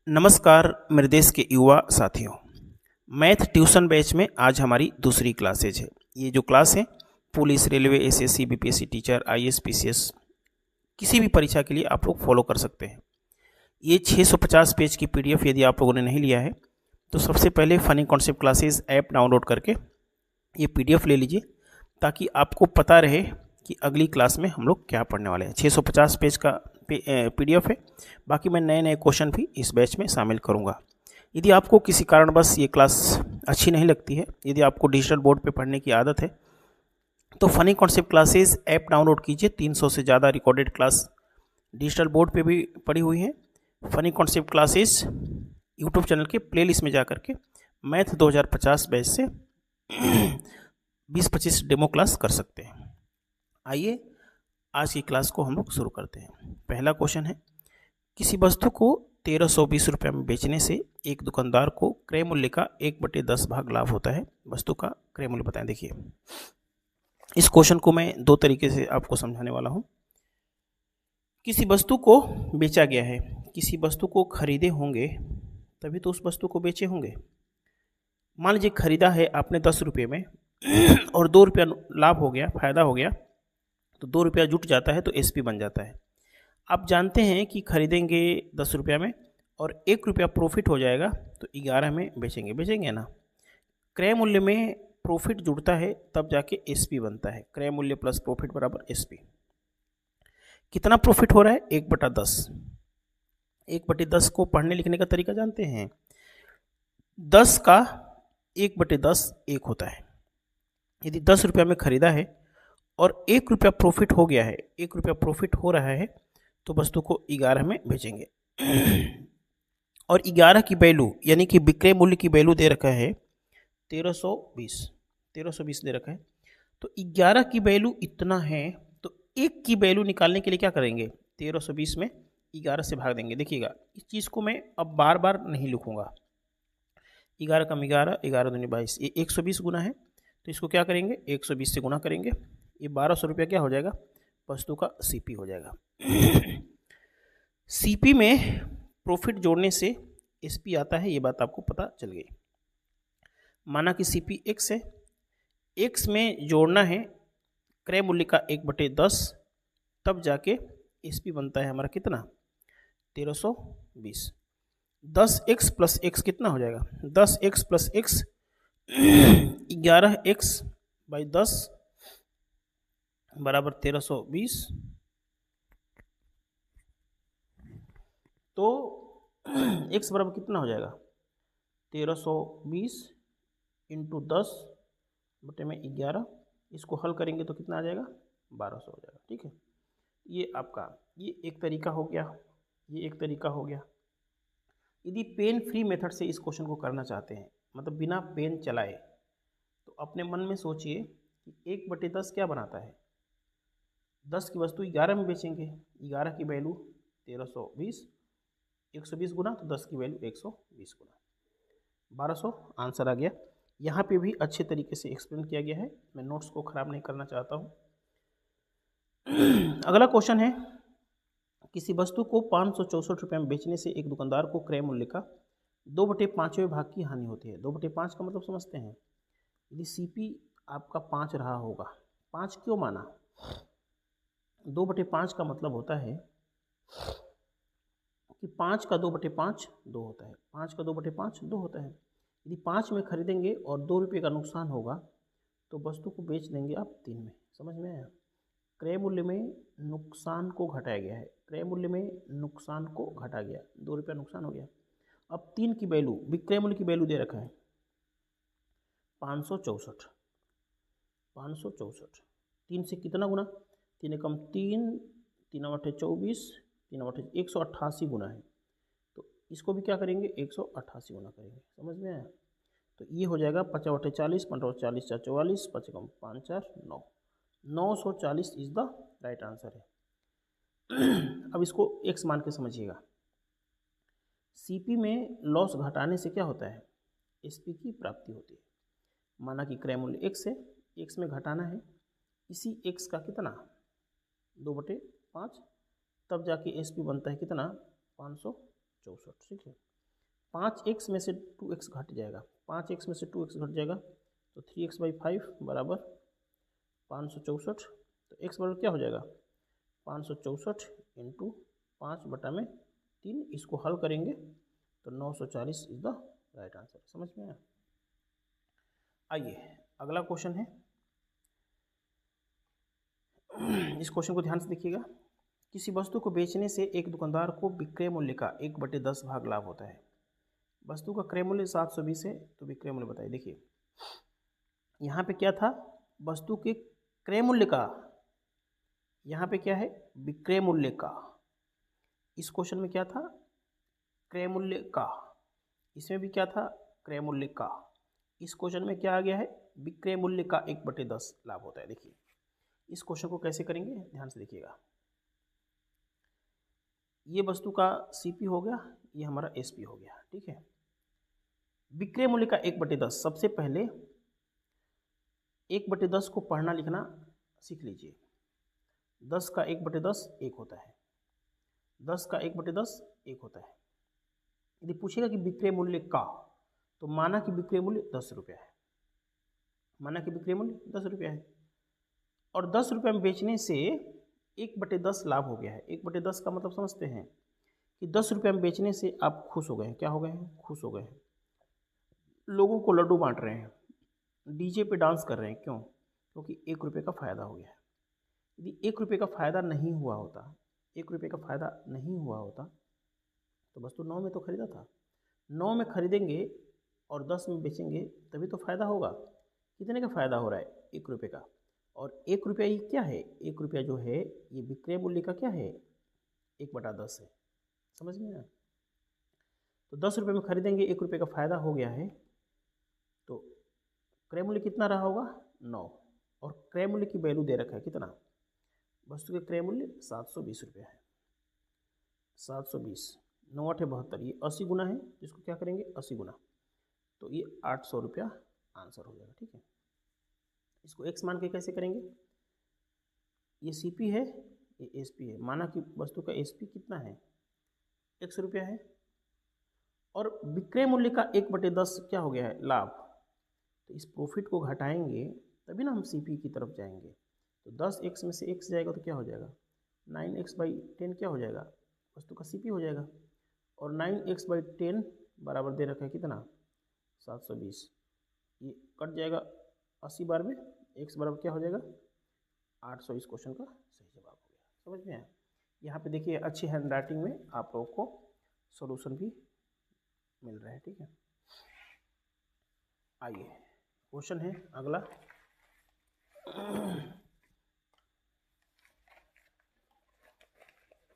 नमस्कार मेरे देश के युवा साथियों। मैथ ट्यूशन बैच में आज हमारी दूसरी क्लासेज है। ये जो क्लास है police, railway, SSC, BPSC teacher, IAS, PCS किसी भी परीक्षा के लिए आप लोग फॉलो कर सकते हैं। ये 650 पेज की पीडीएफ यदि आप लोगों ने नहीं लिया है तो सबसे पहले funny concept classes app download करके ये पीडीएफ ले लीजिए, ताकि आपको पता रहे कि अगली क्लास में हम लोग क्या पढ़ने वाले हैं। 650 पेज का पीडीएफ है। बाकी मैं नए नए क्वेश्चन भी इस बैच में शामिल करूंगा। यदि आपको किसी कारणवश ये क्लास अच्छी नहीं लगती है, यदि आपको डिजिटल बोर्ड पे पढ़ने की आदत है, तो funny concept classes app download कीजिए। 300 से ज़्यादा रिकॉर्डेड क्लास डिजिटल बोर्ड पे भी पड़ी हुई हैं। Funny concept classes YouTube channel के प्लेलिस्ट में जा करके मैथ 2050 बैच से 20-25 डेमो क्लास कर सकते हैं। आइए आज की क्लास को हम लोग शुरू करते हैं। पहला क्वेश्चन है, किसी वस्तु को 1320 रुपये में बेचने से एक दुकानदार को क्रय मूल्य का 1/10 भाग लाभ होता है। वस्तु का क्रय मूल्य बताएं। देखिए, इस क्वेश्चन को मैं दो तरीके से आपको समझाने वाला हूं। किसी वस्तु को बेचा गया है, किसी वस्तु को खरीदे होंगे तभी तो उस वस्तु को बेचे होंगे। मान लीजिए खरीदा है आपने 10 रुपये में और 2 रुपया लाभ हो गया, फायदा हो गया, तो 2 रुपया जुट जाता है तो एसपी बन जाता है। आप जानते हैं कि खरीदेंगे 10 रुपया में और 1 रुपया प्रॉफिट हो जाएगा तो 11 में बेचेंगे ना। क्रय मूल्य में प्रॉफिट जुड़ता है तब जाके एसपी बनता है। क्रय मूल्य प्लस प्रॉफिट बराबर एसपी। कितना प्रॉफिट हो रहा है? 1/10। 1/10 को पढ़ने लिखने का तरीका जानते हैं। 10 का 1/10 1 होता है। यदि 10 रुपया में खरीदा है और 1 रुपया प्रॉफिट हो गया है, 1 रुपया प्रॉफिट हो रहा है, तो वस्तु को 11 में बेचेंगे। और 11 की वैल्यू यानी कि विक्रय मूल्य की वैल्यू दे रखा है 1320 दे रखा है। तो 11 की वैल्यू इतना है, तो 1 की वैल्यू निकालने के लिए क्या करेंगे? 1320 में 11 से भाग देंगे। देखिएगा, इस चीज़ को मैं अब बार बार नहीं लिखूंगा। 11 कम 11, 11 दूनी 22, ये 120 गुना है, तो इसको क्या करेंगे? 120 से गुना करेंगे। ये 1200 रुपया क्या हो जाएगा? वस्तु का सीपी हो जाएगा। सीपी में प्रॉफिट जोड़ने से एसपी आता है, ये बात आपको पता चल गई। माना कि सीपी एक्स है, एक्स में जोड़ना है क्रय मूल्य का 1/10, तब जाके एसपी बनता है हमारा कितना? 1320। 10x प्लस एक्स कितना हो जाएगा? 10x plus x 11x by 10 बराबर 1320। तो x बराबर कितना हो जाएगा? 1320 इंटू 10 बटे में 11। इसको हल करेंगे तो कितना आ जाएगा? 1200 हो जाएगा। ठीक है, ये आपका ये एक तरीका हो गया, ये एक तरीका हो गया। यदि पेन फ्री मेथड से इस क्वेश्चन को करना चाहते हैं, मतलब बिना पेन चलाए, तो अपने मन में सोचिए कि 1/10 क्या बनाता है? 10 की वस्तु 11 में बेचेंगे। 11 की वैल्यू 1320, 120 गुना, तो 10 की वैल्यू 120 गुना, 1200 आंसर आ गया। यहाँ पे भी अच्छे तरीके से एक्सप्लेन किया गया है, मैं नोट्स को ख़राब नहीं करना चाहता हूँ। अगला क्वेश्चन है, किसी वस्तु को 564 रुपये में बेचने से एक दुकानदार को क्रय मूल्य का 2/5वें भाग की हानि होती है। 2/5 का मतलब समझते हैं। यदि सीपी आपका 5 रहा होगा, 5 क्यों माना? 2/5 का मतलब होता है कि 5 का 2/5 2 होता है। 5 का 2/5 2 होता है। यदि 5 में खरीदेंगे और 2 रुपये का नुकसान होगा तो वस्तु को बेच देंगे आप 3 में। समझ में आया? क्रय मूल्य में नुकसान को घटाया गया है। क्रय मूल्य में नुकसान को घटा गया, 2 रुपया नुकसान हो गया। अब 3 की वैल्यू, विक्रय मूल्य की वैल्यू दे रखा है 564। 564 3 से कितना गुना? 3 एकम 3, 3 अठे 24, 3 अठे 188 गुना है। तो इसको भी क्या करेंगे? 188 गुना करेंगे। समझ में आया? तो ये हो जाएगा 5 अठे 40, 15 40 4 44, 5 एकम 5 4 9, 940 इज द राइट आंसर है। अब इसको x मान के समझिएगा। सीपी में लॉस घटाने से क्या होता है? एसपी की प्राप्ति होती है। माना कि क्रय मूल्य x है, x में घटाना है इसी x का कितना? 2/5, तब जाके एसपी बनता है कितना? 564। ठीक है, 5x में से 2x घट जाएगा, 5x में से 2x घट जाएगा तो 3x/5 बराबर 564। तो x बराबर क्या हो जाएगा 564 इंटू 5/3। इसको हल करेंगे तो 940 इज द राइट आंसर। समझ में आया? आइए अगला क्वेश्चन है, इस क्वेश्चन को ध्यान से देखिएगा। किसी वस्तु को बेचने से एक दुकानदार को विक्रय मूल्य का 1/10 भाग लाभ होता है। वस्तु का क्रय मूल्य 720 है, तो विक्रय मूल्य बताइए। देखिए यहाँ पे क्या था, वस्तु के क्रय मूल्य का, यहाँ पे क्या है विक्रय मूल्य का। इस क्वेश्चन में क्या था क्रय मूल्य का, इसमें भी क्या था क्रय मूल्य का। इस क्वेश्चन में क्या आ गया है विक्रय मूल्य का 1/10 लाभ होता है। देखिए इस क्वेश्चन को कैसे करेंगे, ध्यान से देखिएगा। ये वस्तु का सीपी हो गया, ये हमारा एसपी हो गया, ठीक है। विक्रय मूल्य का 1/10, सबसे पहले 1/10 को पढ़ना लिखना सीख लीजिए। 10 का 1/10 1 होता है, 10 का 1/10 1 होता है। यदि पूछेगा कि विक्रय मूल्य का, तो माना कि विक्रय मूल्य 10 रुपया है, माना कि विक्रय मूल्य 10 रुपया है और 10 रुपये में बेचने से 1/10 लाभ हो गया है। 1/10 का मतलब समझते हैं कि 10 रुपये में बेचने से आप खुश हो गए हैं। क्या हो गए हैं? खुश हो गए हैं। लोगों को लड्डू बांट रहे हैं, डीजे पे डांस कर रहे हैं। क्यों? क्योंकि 1 रुपये का फ़ायदा हो गया है। यदि 1 रुपये का फ़ायदा नहीं हुआ होता, 1 रुपये का फ़ायदा नहीं हुआ होता तो वस्तु 9 में तो खरीदा था, 9 में खरीदेंगे और 10 में बेचेंगे तभी तो फ़ायदा होगा। कितने का फ़ायदा हो रहा है? 1 रुपये का। और 1 रुपया ये क्या है, 1 रुपया जो है ये विक्रय मूल्य का क्या है 1/10 है। समझ में आया? तो 10 रुपये में खरीदेंगे, 1 रुपये का फ़ायदा हो गया है, तो क्रय मूल्य कितना रहा होगा 9। और क्रय मूल्य की वैल्यू दे रखा है कितना, वस्तु के क्रय मूल्य 720 रुपये है। 720 9 8 72, ये 80 गुना है, इसको क्या करेंगे 80 गुना, तो ये 800 रुपया आंसर हो जाएगा। ठीक है, इसको x मान के कैसे करेंगे, ये CP है, ये SP है। माना कि वस्तु का SP कितना है 100 रुपया है और विक्रय मूल्य का 1/10 क्या हो गया है लाभ। तो इस प्रॉफिट को घटाएंगे तभी ना हम CP की तरफ जाएंगे। तो 10x में से x जाएगा तो क्या हो जाएगा 9x/10 क्या हो जाएगा वस्तु का CP हो जाएगा। और 9x/10 बराबर दे रखा है कितना 720, ये कट जाएगा 80 बार में, x बराबर क्या हो जाएगा 800। इस क्वेश्चन का सही जवाब हो गया। समझ में आया? यहाँ पे देखिए अच्छी हैंड राइटिंग में आप लोगों को सॉल्यूशन भी मिल रहा है। ठीक है, आइए क्वेश्चन है अगला।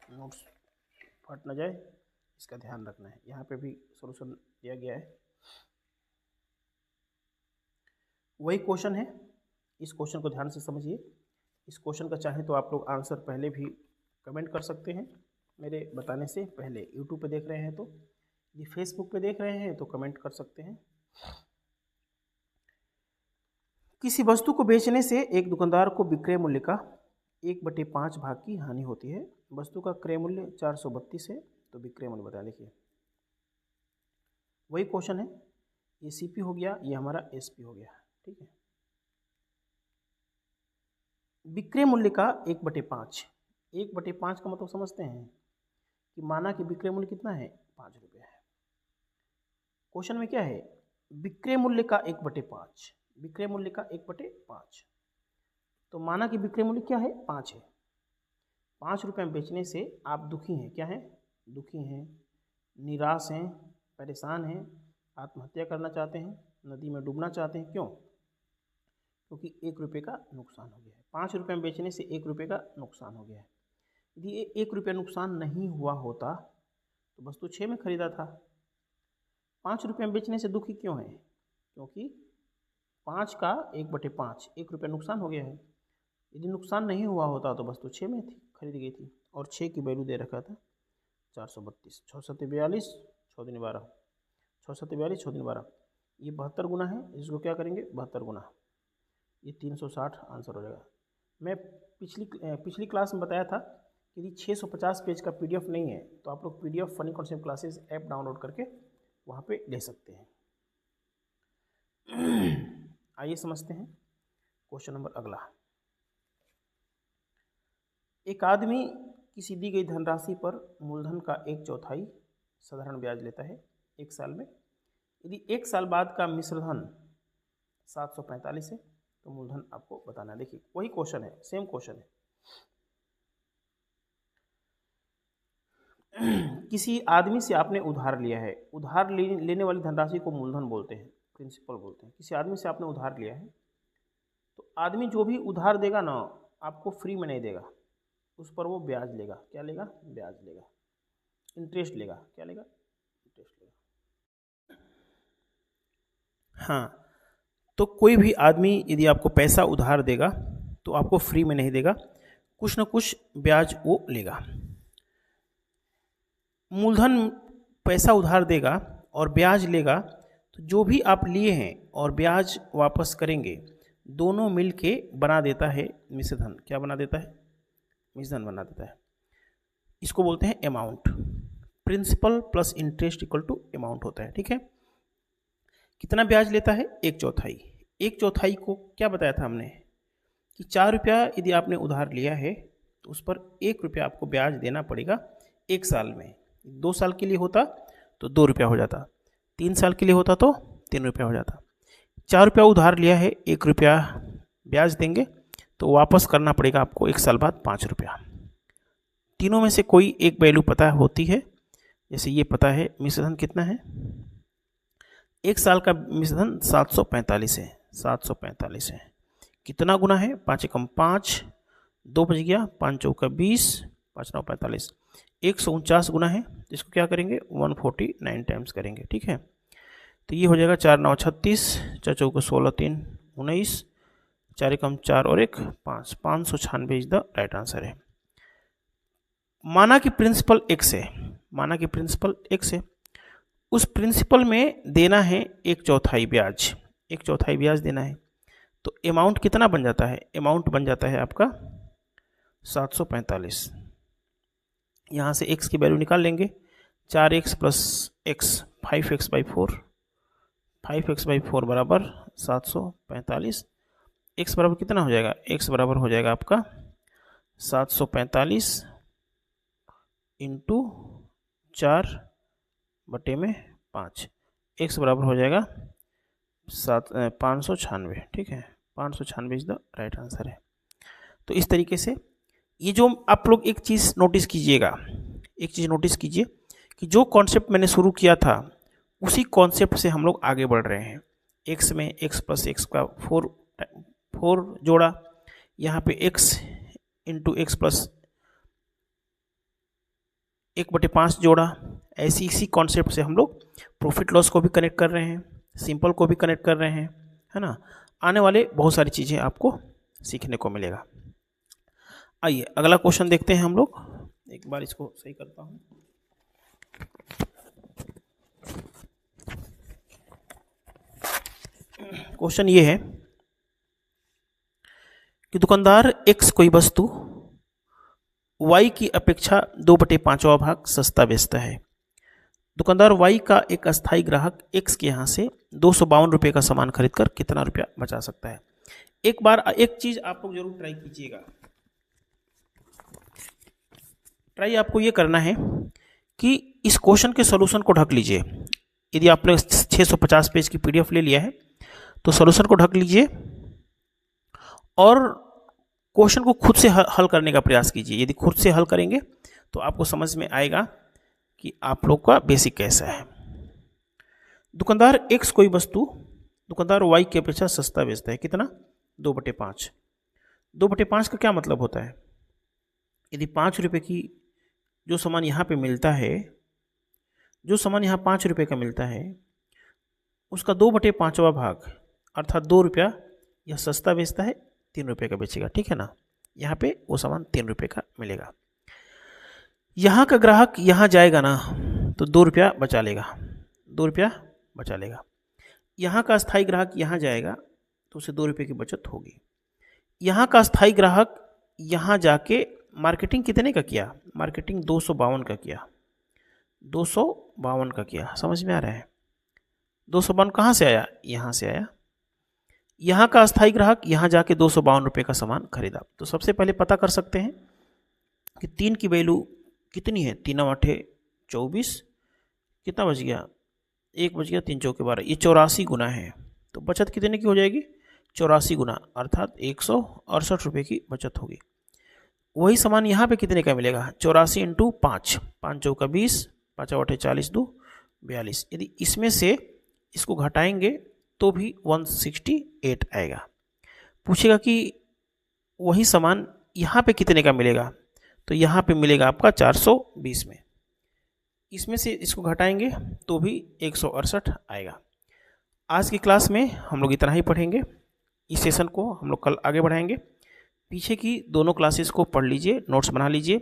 नोट्स फट न जाए, इसका ध्यान रखना है। यहाँ पे भी सॉल्यूशन दिया गया है, वही क्वेश्चन है। इस क्वेश्चन को ध्यान से समझिए। इस क्वेश्चन का चाहे तो आप लोग आंसर पहले भी कमेंट कर सकते हैं मेरे बताने से पहले। यूट्यूब पे देख रहे हैं तो, यदि फेसबुक पे देख रहे हैं तो कमेंट कर सकते हैं। किसी वस्तु को बेचने से एक दुकानदार को विक्रय मूल्य का 1/5 भाग की हानि होती है। वस्तु का क्रय मूल्य 432 है, तो विक्रय मूल्य बताया। देखिए वही क्वेश्चन है, ये CP हो गया, ये हमारा SP हो गया। ठीक है, विक्रय मूल्य का 1/5, 1/5 का मतलब समझते हैं कि माना कि विक्रय मूल्य कितना है 5 रुपये है। क्वेश्चन में क्या है विक्रय मूल्य का 1/5, विक्रय मूल्य का 1/5। तो माना कि विक्रय मूल्य क्या है 5 है, 5 रुपये में बेचने से आप दुखी हैं। क्या हैं? दुखी हैं, निराश हैं, परेशान हैं, आत्महत्या करना चाहते हैं, नदी में डूबना चाहते हैं। क्यों? क्योंकि 1 रुपये का नुकसान हो गया है। 5 रुपये में बेचने से 1 रुपये का नुकसान हो गया है। यदि ये 1 रुपया नुकसान नहीं हुआ होता तो वस्तु 6 में खरीदा था। 5 रुपये में बेचने से दुखी क्यों है? क्योंकि 5 का 1/5, 1 रुपया नुकसान हो गया है। यदि नुकसान नहीं हुआ होता तो वस्तु 6 में थी, खरीदी गई थी। और 6 की वैल्यू दे रखा था 432, 6 7 42, 6 दूनी 12, 6 7 42, 6 दूनी 12, ये 72 गुना है। इसको क्या करेंगे 72 गुना, ये 360 आंसर हो जाएगा। मैं पिछली क्लास में बताया था कि यदि 650 पेज का PDF नहीं है तो आप लोग PDF funny concept classes app download करके वहाँ पे ले सकते हैं। आइए समझते हैं क्वेश्चन नंबर अगला। एक आदमी किसी दी गई धनराशि पर मूलधन का 1/4 साधारण ब्याज लेता है 1 साल में। यदि 1 साल बाद का मिश्रधन 745 है तो मूलधन आपको बताना है। देखिए वही क्वेश्चन है, सेम क्वेश्चन है। किसी आदमी से आपने उधार लिया है, उधार लेने वाली धनराशि को मूलधन बोलते हैं, प्रिंसिपल बोलते हैं। किसी आदमी से आपने उधार लिया है तो आदमी जो भी उधार देगा ना आपको फ्री में नहीं देगा, उस पर वो ब्याज लेगा। क्या लेगा? ब्याज लेगा, इंटरेस्ट लेगा। क्या लेगा? इंटरेस्ट लेगा। हाँ, तो कोई भी आदमी यदि आपको पैसा उधार देगा तो आपको फ्री में नहीं देगा, कुछ ना कुछ ब्याज वो लेगा। मूलधन पैसा उधार देगा और ब्याज लेगा, तो जो भी आप लिए हैं और ब्याज वापस करेंगे, दोनों मिल के बना देता है मिश्रधन। क्या बना देता है? मिश्रधन बना देता है। इसको बोलते हैं amount. Principal plus interest equal to amount होता है। ठीक है, कितना ब्याज लेता है? 1/4। 1/4 को क्या बताया था हमने कि 4 रुपया यदि आपने उधार लिया है तो उस पर 1 रुपया आपको ब्याज देना पड़ेगा 1 साल में। 2 साल के लिए होता तो 2 रुपया हो जाता, 3 साल के लिए होता तो 3 रुपया हो जाता। 4 रुपया उधार लिया है, 1 रुपया ब्याज देंगे तो वापस करना पड़ेगा आपको 1 साल बाद 5 रुपया। तीनों में से कोई एक वैल्यू पता होती है, जैसे ये पता है मिश्रधन कितना है। 1 साल का मिश्रधन 745 है। 745 है, कितना गुना है? 5 एकम 5, 2 बच गया, 5 चौका 20, 5 9 45, 149 गुना है। इसको क्या करेंगे? 149 टाइम्स करेंगे। ठीक है, तो ये हो जाएगा 4 9 36, 4 चौका 16, 3 19, 4 एकम 4 और 1 5, 596 इज द राइट आंसर है। माना कि प्रिंसिपल x है, माना कि प्रिंसिपल x है, उस प्रिंसिपल में देना है 1/4 ब्याज, 1/4 ब्याज देना है, तो अमाउंट कितना बन जाता है? अमाउंट बन जाता है आपका 745। यहाँ से x की वैल्यू निकाल लेंगे, 4x plus x 5x/4, 5x/4 बराबर 745। x बराबर कितना हो जाएगा? x बराबर हो जाएगा आपका 745 इंटू 4/5। x बराबर हो जाएगा 596। ठीक है, 596 इज द राइट आंसर है। तो इस तरीके से ये जो आप लोग एक चीज़ नोटिस कीजिएगा, एक चीज़ नोटिस कीजिए कि जो कॉन्सेप्ट मैंने शुरू किया था उसी कॉन्सेप्ट से हम लोग आगे बढ़ रहे हैं। x में x प्लस x का 4 जोड़ा, यहाँ पे x इंटू एक्स प्लस 1/5 जोड़ा। ऐसी इसी कॉन्सेप्ट से हम लोग प्रॉफिट लॉस को भी कनेक्ट कर रहे हैं, सिंपल को भी कनेक्ट कर रहे हैं, है ना। आने वाले बहुत सारी चीज़ें आपको सीखने को मिलेगा। आइए अगला क्वेश्चन देखते हैं हम लोग। एक बार इसको सही करता हूँ। क्वेश्चन ये है कि दुकानदार x कोई वस्तु y की अपेक्षा 2/5वां भाग सस्ता बेचता है। दुकानदार y का एक अस्थायी ग्राहक x के यहाँ से 252 रुपये का सामान खरीदकर कितना रुपया बचा सकता है? एक बार एक चीज आप लोग जरूर ट्राई कीजिएगा। ट्राई आपको ये करना है कि इस क्वेश्चन के सॉल्यूशन को ढक लीजिए। यदि आपने 650 पेज की पीडीएफ ले लिया है तो सॉल्यूशन को ढक लीजिए और क्वेश्चन को खुद से हल करने का प्रयास कीजिए। यदि खुद से हल करेंगे तो आपको समझ में आएगा कि आप लोग का बेसिक कैसा है। दुकानदार x कोई वस्तु दुकानदार y की अपेक्षा सस्ता बेचता है। कितना? 2/5। 2/5 का क्या मतलब होता है? यदि 5 रुपये की जो सामान यहाँ पे मिलता है, जो सामान यहाँ 5 रुपये का मिलता है, उसका 2/5वां भाग अर्थात 2 रुपया यह सस्ता बेचता है, 3 रुपये का बेचेगा। ठीक है ना, यहाँ पे वो सामान 3 रुपये का मिलेगा। यहाँ का ग्राहक यहाँ जाएगा ना तो 2 रुपया बचा लेगा, 2 रुपया बचा लेगा। यहाँ का स्थायी ग्राहक यहाँ जाएगा तो उसे 2 रुपये की बचत होगी। यहाँ का स्थायी ग्राहक यहाँ जाके मार्केटिंग कितने का किया? मार्केटिंग 252 का किया, 252 का किया। समझ में आ रहा है? 252 कहाँ से आया? यहाँ से आया। यहाँ का अस्थायी ग्राहक यहाँ जाके 252 रुपये का सामान खरीदा। तो सबसे पहले पता कर सकते हैं कि 3 की वैल्यू कितनी है? 3 8 24, कितना बच गया? 1 बच गया, 3 चौके 12, ये 84 गुना है। तो बचत कितने की हो जाएगी? 84 गुना, अर्थात 168 रुपये की बचत होगी। वही सामान यहाँ पे कितने का मिलेगा? 84 इंटू 5, 5 चौका 20, 5 8 40, 2 42। यदि इसमें से इसको घटाएंगे तो भी 168 आएगा। पूछेगा कि वही सामान यहाँ पे कितने का मिलेगा? तो यहाँ पे मिलेगा आपका 420 में। इसमें से इसको घटाएंगे तो भी 168 आएगा। आज की क्लास में हम लोग इतना ही पढ़ेंगे। इस सेशन को हम लोग कल आगे बढ़ाएंगे। पीछे की दोनों क्लासेस को पढ़ लीजिए, नोट्स बना लीजिए।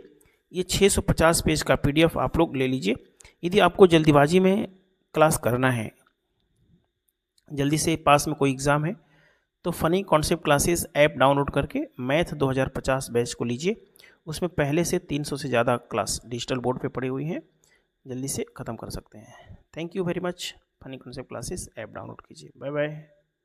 ये 650 पेज का PDF आप लोग ले लीजिए। यदि आपको जल्दीबाजी में क्लास करना है, जल्दी से पास में कोई एग्ज़ाम है, तो funny concept classes app download करके मैथ 2050 बैच को लीजिए। उसमें पहले से 300 से ज़्यादा क्लास डिजिटल बोर्ड पे पड़ी हुई हैं, जल्दी से ख़त्म कर सकते हैं। Thank you very much. Funny concept classes app download कीजिए। Bye bye.